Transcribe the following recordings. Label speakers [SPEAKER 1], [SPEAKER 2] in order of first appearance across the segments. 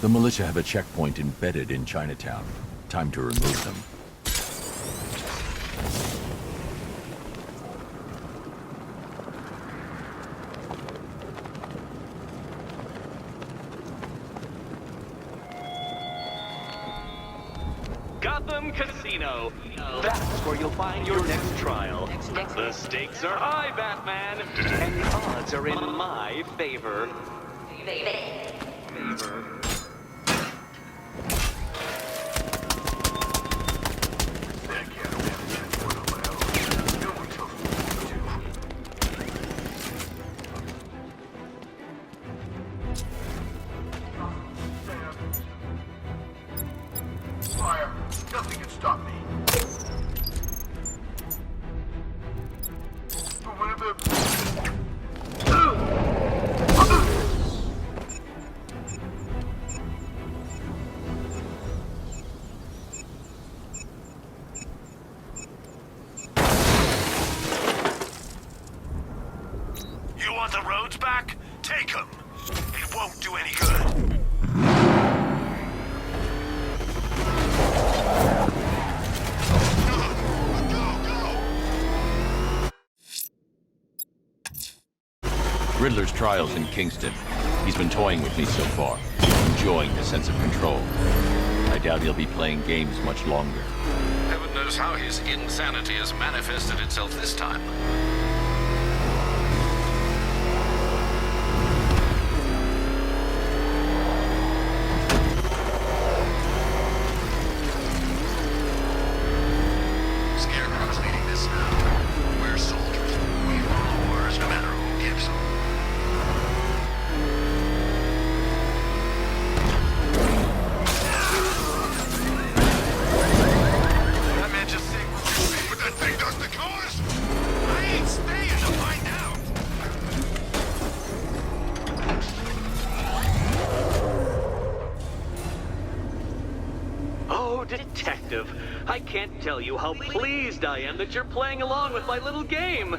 [SPEAKER 1] The militia have a checkpoint embedded in Chinatown. Time to remove them.
[SPEAKER 2] Gotham Casino. That's where you'll find your next trial. The stakes are high, Batman, and the odds are in my favor.
[SPEAKER 3] Fire! Nothing can stop me.
[SPEAKER 4] You want the roads back? Take them. It won't do any good.
[SPEAKER 1] Riddler's trial's in Kingston. He's been toying with me so far, enjoying the sense of control. I doubt he'll be playing games much longer.
[SPEAKER 5] Heaven knows how his insanity has manifested itself this time.
[SPEAKER 4] Scarecrow's leading this now. We're soldiers. We run wars no matter who gives them. That man just said, "But that thing does the cause." I ain't staying to find out.
[SPEAKER 2] Oh, Detective, I can't tell you how pleased I am that you're playing along with my little game.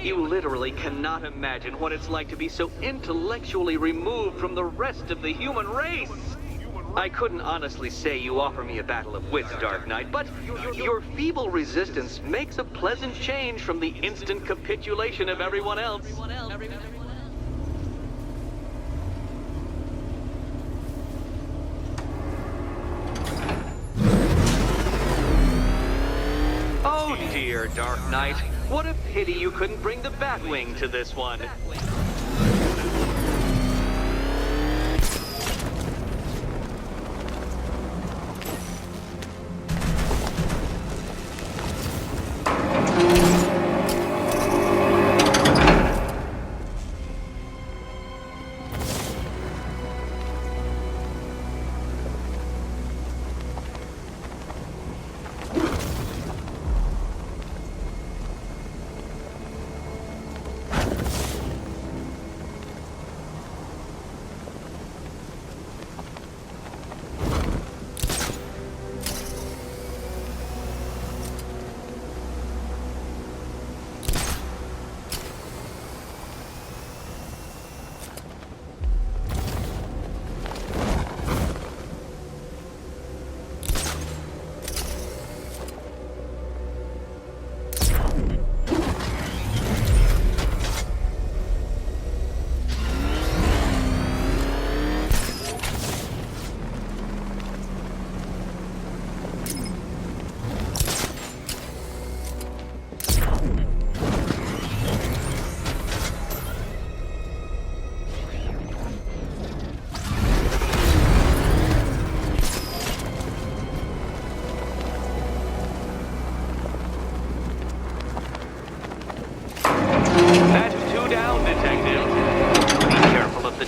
[SPEAKER 2] You literally cannot imagine what it's like to be so intellectually removed from the rest of the human race. I couldn't honestly say you offer me a battle of wits, Dark Knight, but your feeble resistance makes a pleasant change from the instant capitulation of everyone else. Oh dear, Dark Knight. What a pity you couldn't bring the Batwing to this one.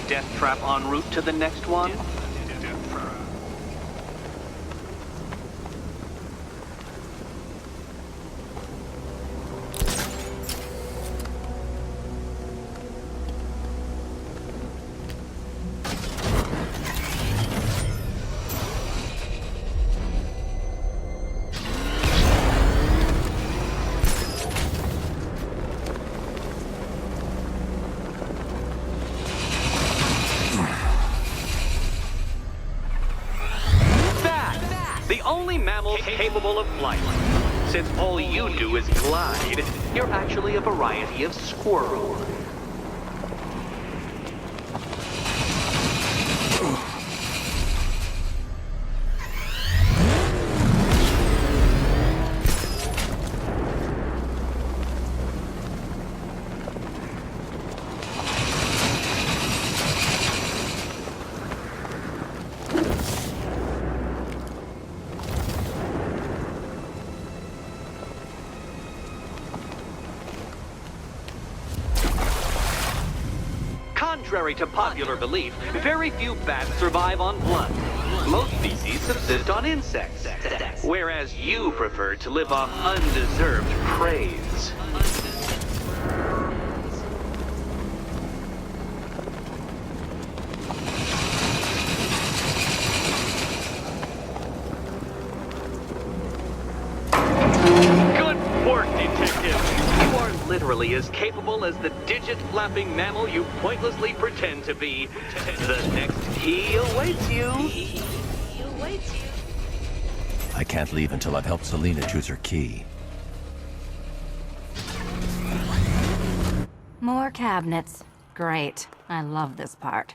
[SPEAKER 2] Death trap en route to the next one? only mammal capable of flight. Since all you do is glide, you're actually a variety of squirrel. Contrary to popular belief, very few bats survive on blood. Most species subsist on insects, whereas you prefer to live off undeserved praise. Good work, Detective. You are literally as capable as the digit-flapping mammal you pointlessly pretend to be. The next key awaits you.
[SPEAKER 1] I can't leave until I've helped Selina choose her key.
[SPEAKER 6] More cabinets. Great. I love this part.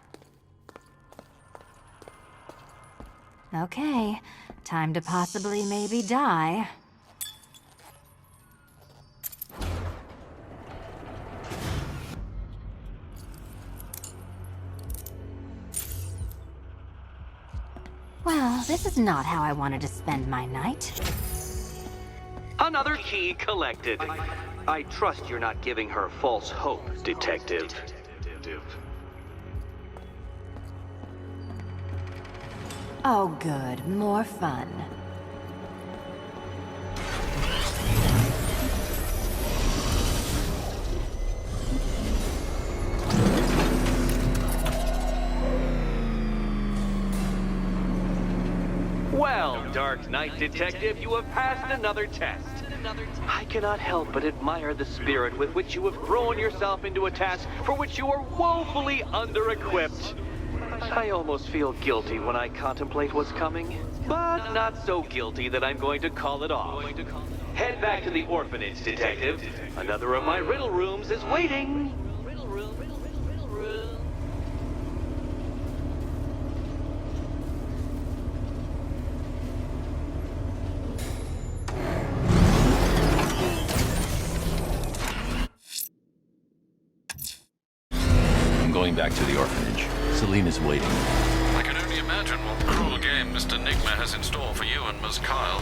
[SPEAKER 6] Okay. Time to possibly maybe die. Well, this is not how I wanted to spend my night.
[SPEAKER 2] Another key collected. I trust you're not giving her false hope, Detective.
[SPEAKER 6] Oh good, more fun.
[SPEAKER 2] Well, Dark Knight Detective, you have passed another test. I cannot help but admire the spirit with which you have thrown yourself into a task for which you are woefully under-equipped. I almost feel guilty when I contemplate what's coming, but not so guilty that I'm going to call it off. Head back to the orphanage, Detective. Another of my riddle rooms is waiting.
[SPEAKER 1] I'm going back to the orphanage. Selina's waiting.
[SPEAKER 5] I can only imagine what cruel game Mr. Nigma has in store for you and Ms. Kyle.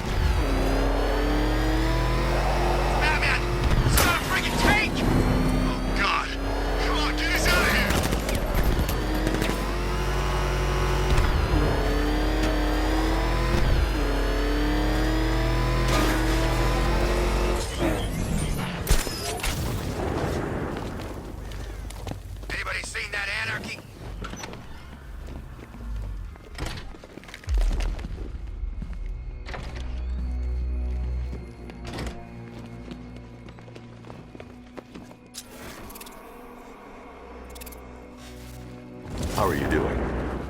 [SPEAKER 4] Batman! It's not a friggin' tank! Oh, God. Come on, get us out of here! Anybody seen that anarchy?
[SPEAKER 1] How are you doing?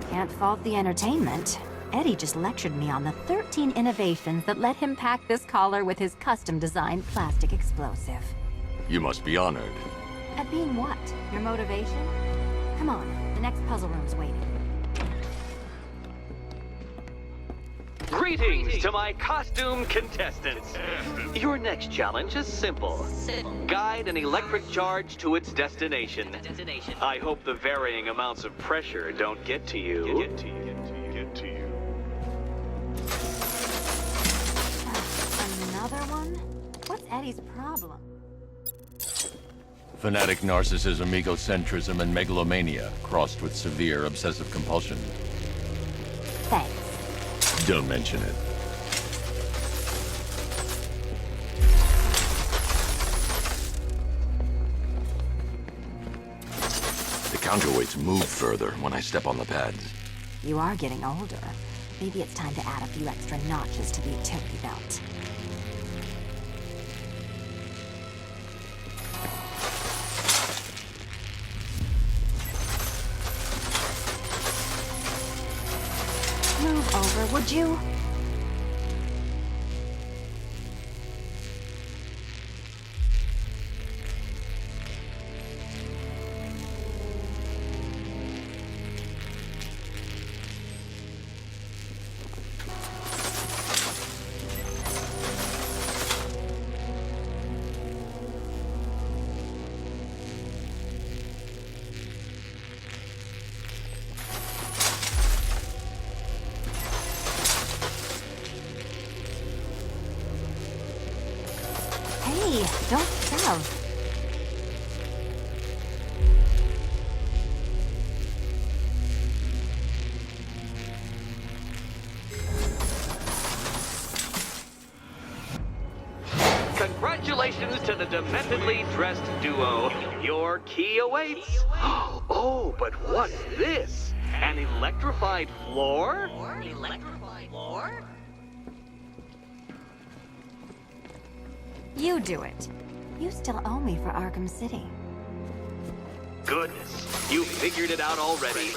[SPEAKER 6] Can't fault the entertainment. Eddie just lectured me on the 13 innovations that let him pack this collar with his custom-designed plastic explosive.
[SPEAKER 1] You must be honored.
[SPEAKER 6] At being what? Your motivation? Come on, the next puzzle room's waiting.
[SPEAKER 2] Greetings to my costumed contestants. Your next challenge is simple. Guide an electric charge to its destination. I hope the varying amounts of pressure don't get to you.
[SPEAKER 6] Another one? What's Eddie's problem?
[SPEAKER 1] Fanatic narcissism, egocentrism, and megalomania, crossed with severe obsessive compulsion.
[SPEAKER 6] Thanks.
[SPEAKER 1] Don't mention it. The counterweights move further when I step on the pads.
[SPEAKER 6] You are getting older. Maybe it's time to add a few extra notches to the utility belt. Move over, would you? Eddie, don't shove.
[SPEAKER 2] Congratulations to the dementedly dressed duo. Your key awaits. Oh, but what's this? An electrified floor?
[SPEAKER 6] You do it. You still owe me for Arkham City.
[SPEAKER 2] Goodness, you figured it out already.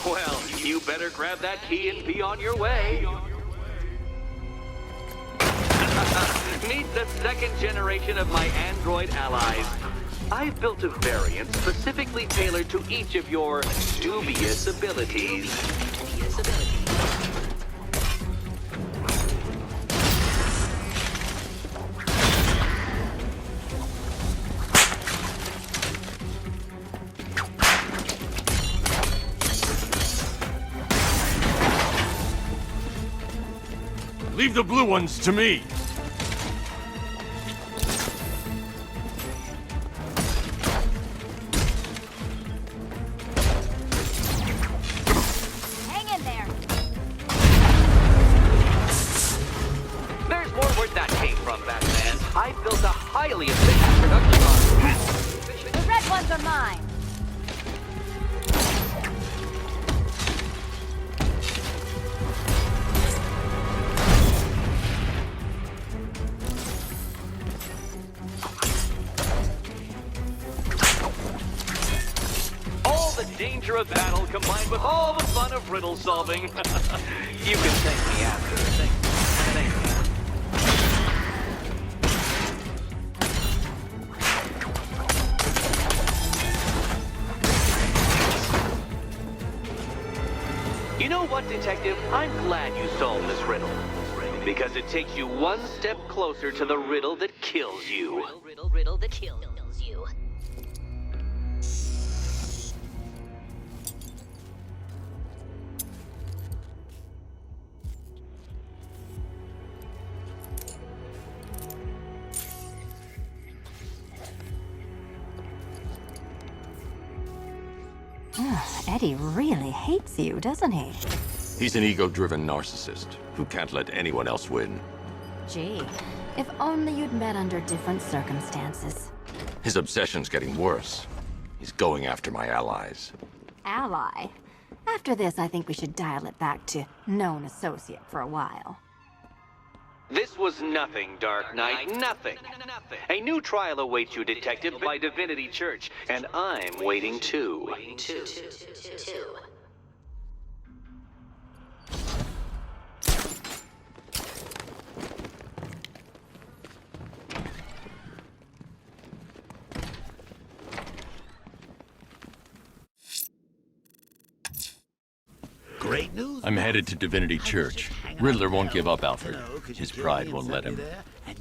[SPEAKER 2] Well, you better grab that key and be on your way. Meet the second generation of my android allies. I've built a variant specifically tailored to each of your dubious abilities.
[SPEAKER 1] Leave the blue ones to me!
[SPEAKER 6] Hang in there.
[SPEAKER 2] There's more where that came from, Batman. I built a highly efficient production line.
[SPEAKER 6] The red ones are mine.
[SPEAKER 2] The danger of battle combined with all the fun of riddle solving. You can thank me after. Thank you. You know what, Detective? I'm glad you solved this riddle. Because it takes you one step closer to the riddle that kills you.
[SPEAKER 7] Riddle that kills you.
[SPEAKER 6] Eddie really hates you, doesn't he?
[SPEAKER 1] He's an ego-driven narcissist who can't let anyone else win.
[SPEAKER 6] Gee, if only you'd met under different circumstances.
[SPEAKER 1] His obsession's getting worse. He's going after my allies.
[SPEAKER 6] Ally. After this, I think we should dial it back to known associate for a while.
[SPEAKER 2] This was nothing, Dark Knight, nothing. A new trial awaits you, Detective, by Divinity Church, and I'm waiting too.
[SPEAKER 8] Great news.
[SPEAKER 1] I'm headed to Divinity Church. Riddler won't give up, Alfred. His pride won't let him.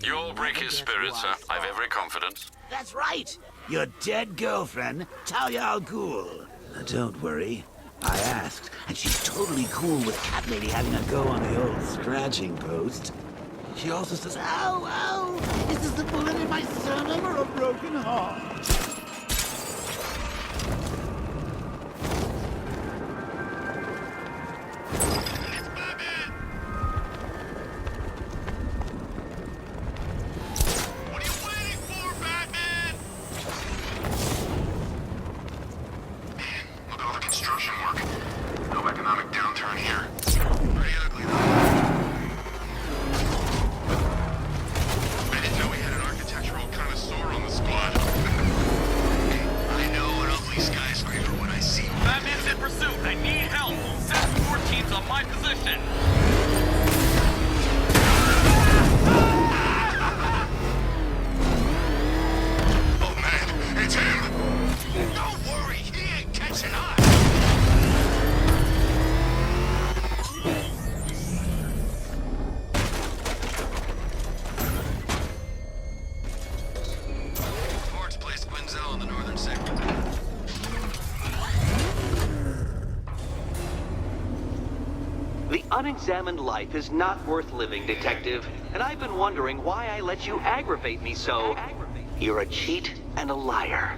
[SPEAKER 5] You'll break his spirit, sir. I've every confidence.
[SPEAKER 8] That's right. Your dead girlfriend, Talia al Ghul. Don't worry. I asked, and she's totally cool with Cat Lady having a go on the old scratching post. She also says, ow, ow, is this a bullet in my sternum or a broken heart?
[SPEAKER 2] Unexamined life is not worth living, Detective. And I've been wondering why I let you aggravate me so You're a cheat and a liar.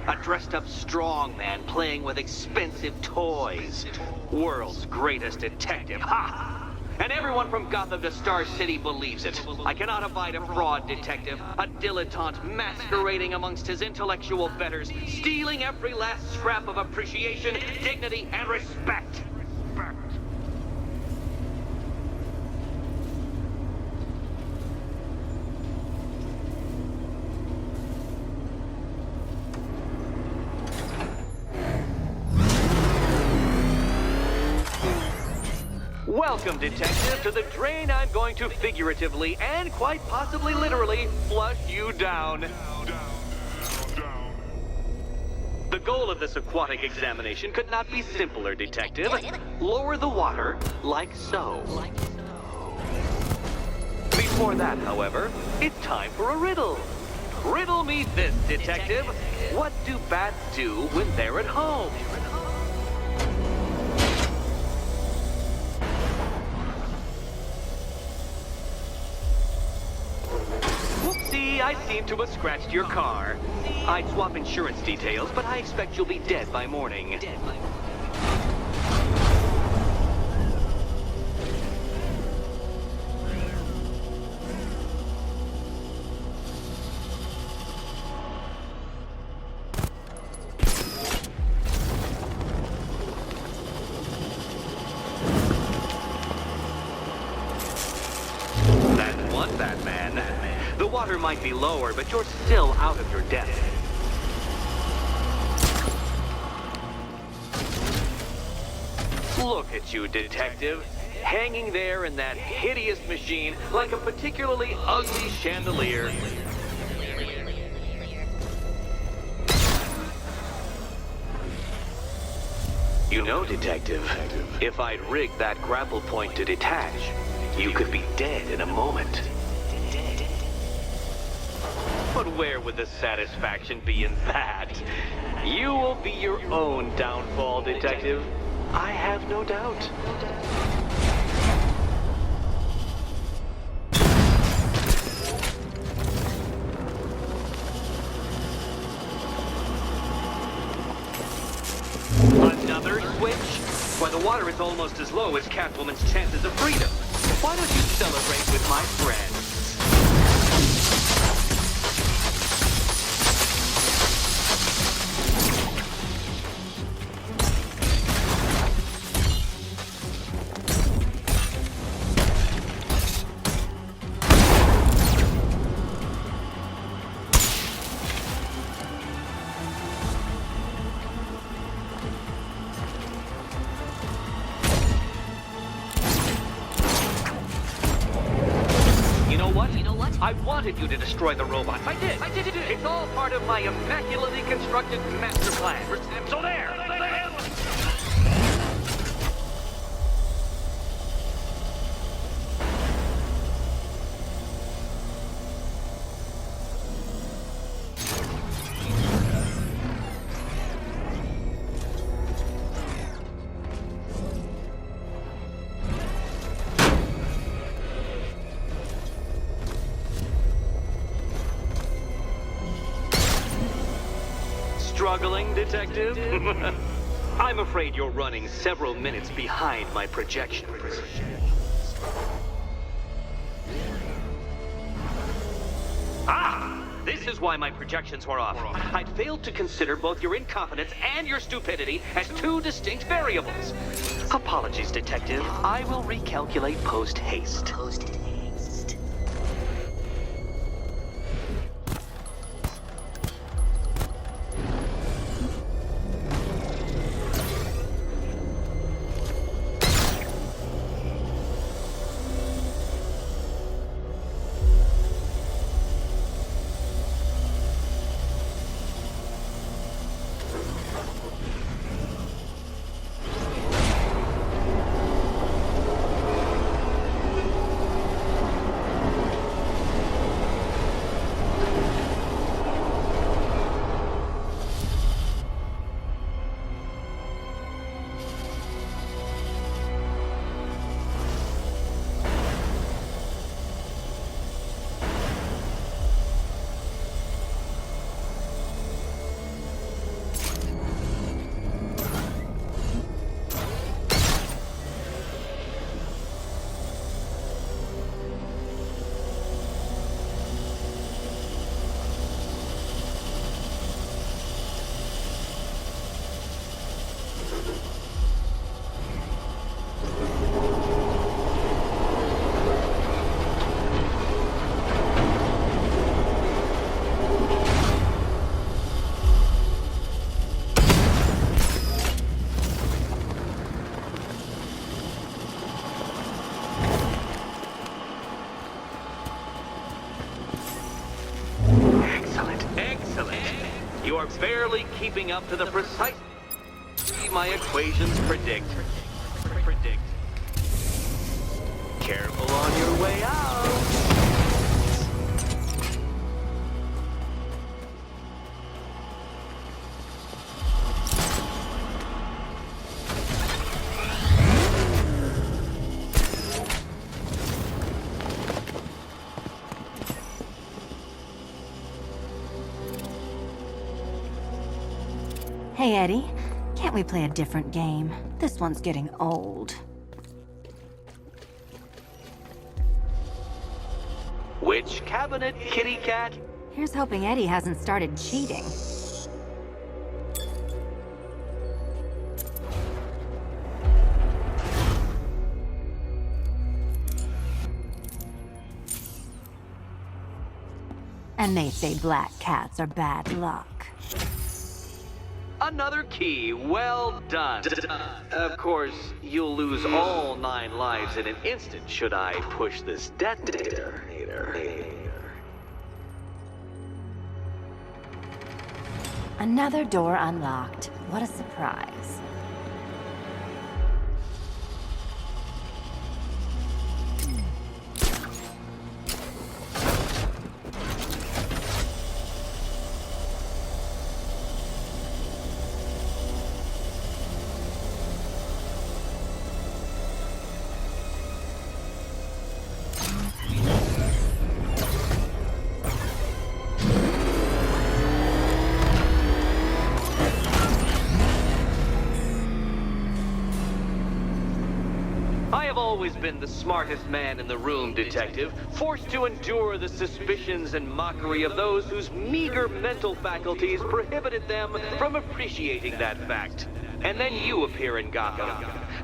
[SPEAKER 2] A dressed-up strongman playing with expensive toys. World's greatest detective, ha! And everyone from Gotham to Star City believes it. I cannot abide a fraud detective, a dilettante masquerading amongst his intellectual betters, stealing every last scrap of appreciation, dignity, and respect. Welcome, detective, to the drain I'm going to figuratively and quite possibly literally flush you down. The goal of this aquatic examination could not be simpler, detective. Lower the water like so. Before that, however, it's time for a riddle. Riddle me this, detective. What do bats do when they're at home? Whoopsie, I seem to have scratched your car. I'd swap insurance details, but I expect you'll be dead by morning. That's one Batman. The water might be lower, but you're still out of your depth. Look at you, detective. Hanging there in that hideous machine like a particularly ugly chandelier. You know, detective, if I'd rigged that grapple point to detach, you could be dead in a moment. But where would the satisfaction be in that? You will be your own downfall, detective. I have no doubt. Another switch? Why, the water is almost as low as Catwoman's chances of freedom. Why don't you celebrate with my friends? I wanted you to destroy the robots. I did. It's all part of my immaculately constructed master plan. So there. Struggling, detective? I'm afraid you're running several minutes behind my projections. Ah! This is why my projections were off. I'd failed to consider both your incompetence and your stupidity as two distinct variables. Apologies, detective. I will recalculate post-haste. barely keeping up to the precise my equations predict. Careful on your way out.
[SPEAKER 6] Hey, Eddie. Can't we play a different game? This one's getting old.
[SPEAKER 2] Which cabinet, kitty cat?
[SPEAKER 6] Here's hoping Eddie hasn't started cheating. And they say black cats are bad luck.
[SPEAKER 2] Another key, well done. Of course, you'll lose all 9 lives in an instant should I push this detonator.
[SPEAKER 6] Another door unlocked. What a surprise.
[SPEAKER 2] I've always been the smartest man in the room, Detective, forced to endure the suspicions and mockery of those whose meager mental faculties prohibited them from appreciating that fact. And then you appear in Gotham,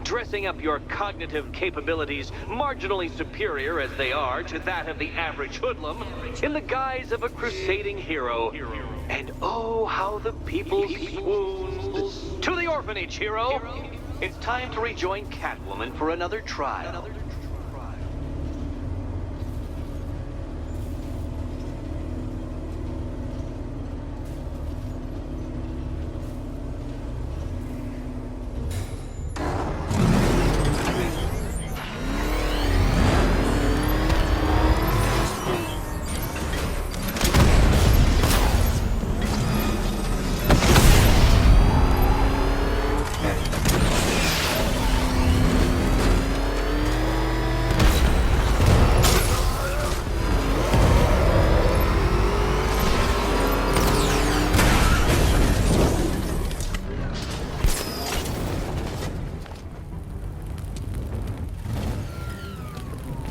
[SPEAKER 2] dressing up your cognitive capabilities marginally superior as they are to that of the average hoodlum, in the guise of a crusading hero. And oh, how the people swooned. To the orphanage, hero! It's time to rejoin Catwoman for another trial.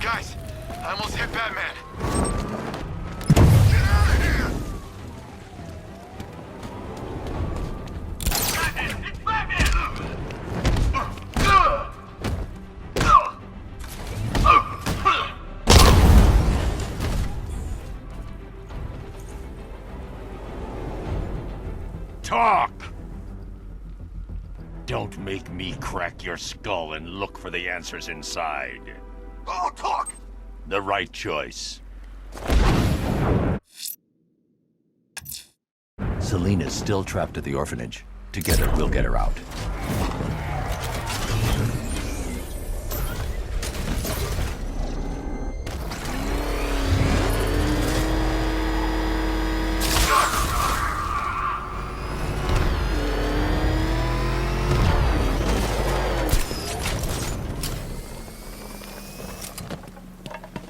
[SPEAKER 4] Guys, I almost hit Batman. Get out of here! Batman! It's Batman!
[SPEAKER 1] Talk! Don't make me crack your skull and look for the answers inside.
[SPEAKER 4] I'll talk!
[SPEAKER 1] The right choice. Selena's still trapped at the orphanage. Together, we'll get her out.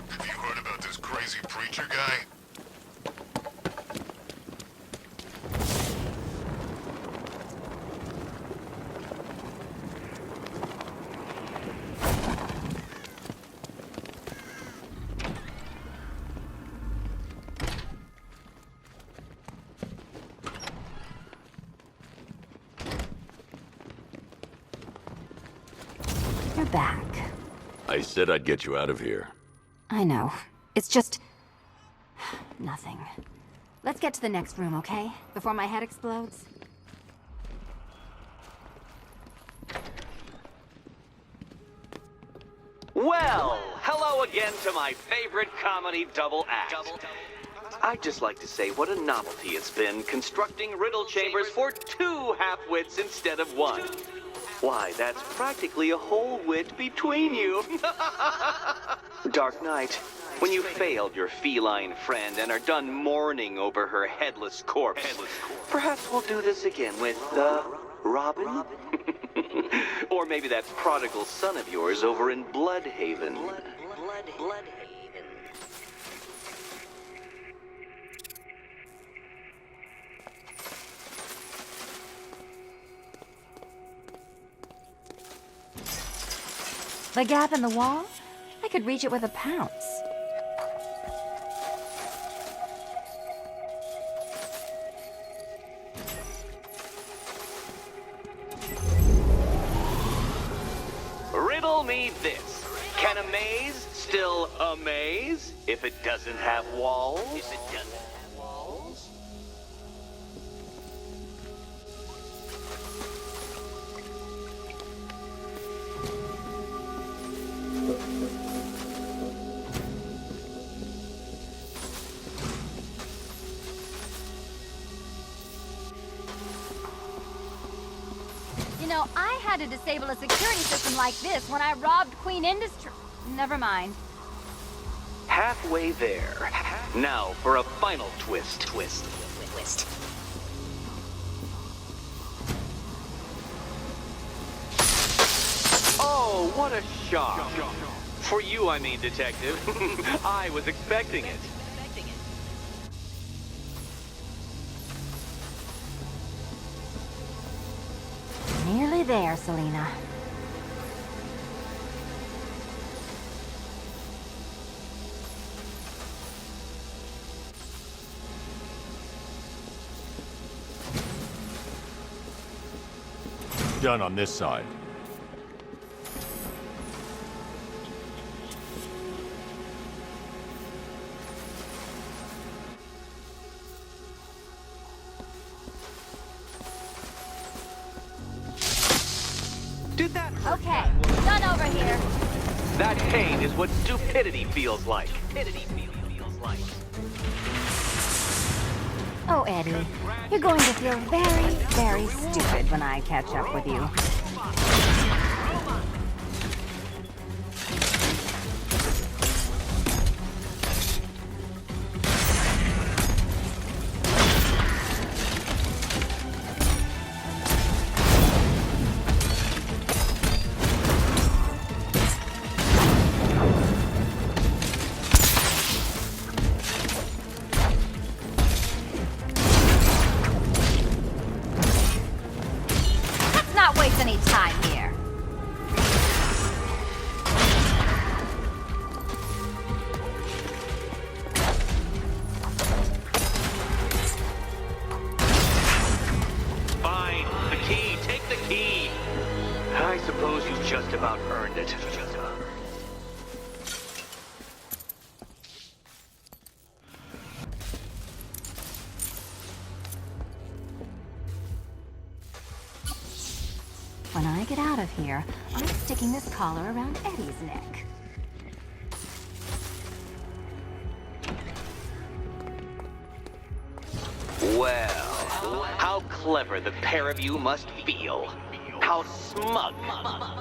[SPEAKER 4] Have you heard about this crazy preacher guy?
[SPEAKER 6] You're back.
[SPEAKER 1] I said I'd get you out of here.
[SPEAKER 6] I know. It's just... nothing. Let's get to the next room, okay? Before my head explodes.
[SPEAKER 2] Well, hello again to my favorite comedy double act. I'd just like to say what a novelty it's been constructing riddle chambers for 2 half-wits instead of 1. Why, that's practically a whole wit between you. Dark Knight, when you failed your feline friend and are done mourning over her headless corpse, perhaps we'll do this again with, Robin? Or maybe that prodigal son of yours over in Bloodhaven.
[SPEAKER 7] Bloodhaven.
[SPEAKER 6] The gap in the wall? I could reach it with a pounce.
[SPEAKER 2] Riddle me this. Can a maze still amaze if it doesn't have walls?
[SPEAKER 6] You know, I had to disable a security system like this when I robbed Queen Industry. Never mind.
[SPEAKER 2] Halfway there. Now for a final twist. Oh, what a shock. For you, I mean, Detective. I was expecting it.
[SPEAKER 6] Nearly there, Selena.
[SPEAKER 1] Done on this side.
[SPEAKER 2] Did that hurt?
[SPEAKER 6] Okay, done over here.
[SPEAKER 2] That pain is what stupidity feels like.
[SPEAKER 6] Oh, Eddie, you're going to feel very, very stupid when I catch up with you. Not waste any time here.
[SPEAKER 2] Fine. The key. Take the key. I suppose you just about earned it.
[SPEAKER 6] When I get out of here, I'm sticking this collar around Eddie's neck.
[SPEAKER 2] Well, how clever the pair of you must feel. How smug.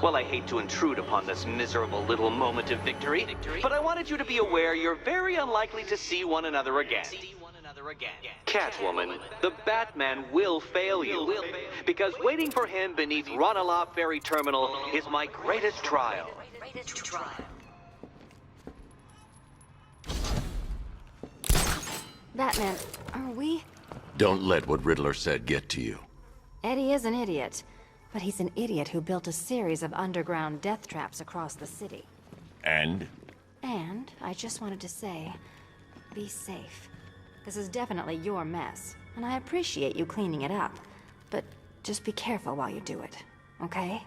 [SPEAKER 2] Well, I hate to intrude upon this miserable little moment of victory, but I wanted you to be aware you're very unlikely to see one another again. Catwoman, the Batman will fail you. Because waiting for him beneath Ranelagh Ferry Terminal is my greatest trial.
[SPEAKER 6] Batman, are we?
[SPEAKER 1] Don't let what Riddler said get to you.
[SPEAKER 6] Eddie is an idiot, but he's an idiot who built a series of underground death traps across the city.
[SPEAKER 1] And?
[SPEAKER 6] And I just wanted to say, be safe. This is definitely your mess, and I appreciate you cleaning it up. But just be careful while you do it, okay?